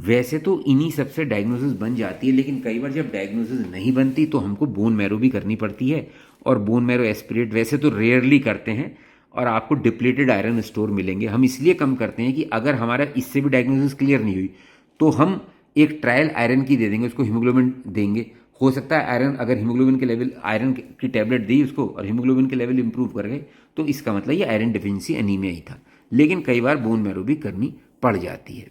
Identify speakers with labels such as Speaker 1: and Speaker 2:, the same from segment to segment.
Speaker 1: वैसे तो इन्हीं सबसे डायग्नोसिस बन जाती है, लेकिन कई बार जब डायग्नोसिस नहीं बनती तो हमको बोन मैरो भी करनी पड़ती है, और बोन मैरो एस्पिरेट वैसे तो रेयरली करते हैं, और आपको डिप्लीटेड आयरन स्टोर मिलेंगे। हम इसलिए कम करते हैं कि अगर हमारा इससे भी डायग्नोसिस क्लियर नहीं हुई तो हम एक ट्रायल आयरन की दे देंगे, उसको हीमोग्लोबिन देंगे। हो सकता है आयरन, अगर हीमोग्लोबिन के लेवल, आयरन की टैबलेट दी उसको और हीमोग्लोबिन के लेवल इंप्रूव कर गए तो इसका मतलब ये आयरन डिफिशिएंसी एनीमिया ही था। लेकिन कई बार बोन मैरो भी करनी पड़ जाती है।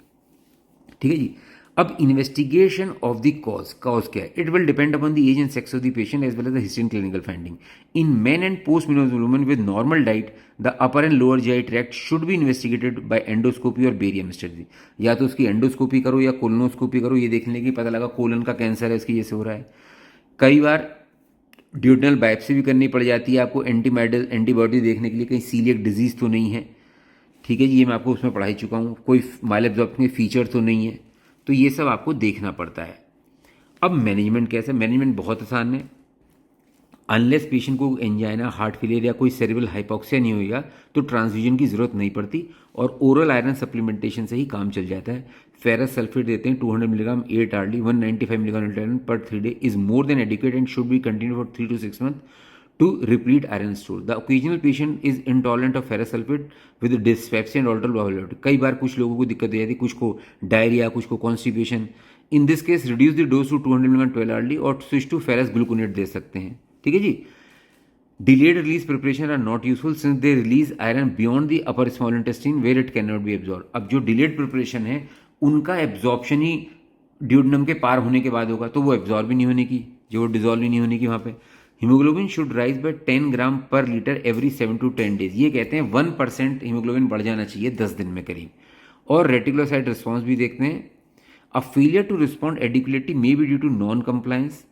Speaker 1: ठीक है जी। अब इन्वेस्टिगेशन ऑफ द कॉज क्या है? It will depend upon the age and sex of the patient as well as the history and clinical finding. In men and post menopausal women with normal diet the upper and lower GI tract should be investigated by endoscopy और barium study. या तो उसकी endoscopy करो या colonoscopy करो, ये देखने की पता लगा कोलन का कैंसर है, इसकी वजह से हो रहा है। कई बार ड्यूडनल बायोप्सी भी करनी पड़ जाती है आपको एंटीबॉडी देखने के लिए, कहीं सीलियक डिजीज तो नहीं है। ठीक है जी, ये मैं आपको उसमें पढ़ा ही चुका हूँ। कोई माइल एब्जॉर्प्शन के फीचर तो नहीं है, तो ये सब आपको देखना पड़ता है। अब मैनेजमेंट कैसे? मैनेजमेंट बहुत आसान है। अनलेस पेशेंट को एंजाइना, हार्ट फेलियर या कोई सेरेब्रल हाइपोक्सिया नहीं होगा तो ट्रांसफ्यूजन की जरूरत नहीं पड़ती, और ओरल आयरन सप्लीमेंटेशन से ही काम चल जाता है। फेरस सल्फेट देते हैं 200 मिलीग्राम 8 आर्ली 195 मिलीग्राम पर 3 day is more than adequate and should be continue for 3 to 6 months to replete iron store. The occasional patient is intolerant of ferrous sulfate with dyspepsia and altered bowel habit. कई बार कुछ लोगों को दिक्कत हो जाती है, कुछ को डायरिया, कुछ को constipation. In this case reduce the dose to 200 milligram 12 early और स्विच टू फेरस ग्लूकोनेट दे सकते हैं। ठीक है जी। Delayed release preparation are not useful since they release iron beyond the upper small intestine where it can not be absorb. अब जो delayed preparation है उनका एब्जॉर्प्शन ही ड्यूडनम के पार होने के बाद होगा, तो वो एब्जॉर्ब भी नहीं होने की, जो डिजॉल्व भी नहीं होने की वहाँ पे। हीमोग्लोबिन शुड राइज बाय 10 ग्राम पर लीटर एवरी 7 to 10 days। ये कहते हैं 1% हीमोग्लोबिन बढ़ जाना चाहिए 10 दिन में करीब। और रेटिकुलोसाइट रिस्पॉन्स भी देखते हैं। A failure to respond adequately may be due to non compliance,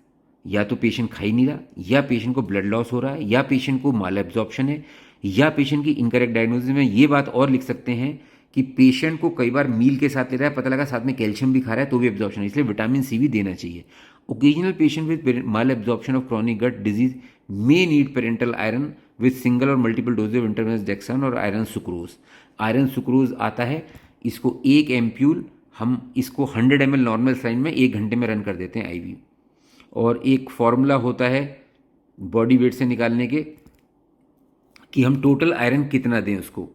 Speaker 1: या तो पेशेंट खा ही नहीं रहा, या पेशेंट को ब्लड लॉस हो रहा है, या पेशेंट को माल एब्जॉर्प्शन है, या पेशेंट की इनकरेक्ट डायग्नोसिस में। ये बात और लिख सकते हैं कि पेशेंट को कई बार मील के साथ ले रहा है, पता लगा साथ में कैल्शियम भी खा रहा है तो भी एब्जॉर्प्शन है, इसलिए विटामिन सी भी देना चाहिए। Occasional patient with malabsorption of chronic gut disease may need parenteral iron with single और multiple dose of intravenous dextran और आयरन सुक्रोज। आयरन सुक्रोज आता है, इसको एक एम्प्यूल हम इसको 100 ml नॉर्मल साइन में 1 घंटे में रन कर देते हैं आईवी। और एक फॉर्मूला होता है बॉडी वेट से निकालने के कि हम टोटल आयरन कितना दें उसको।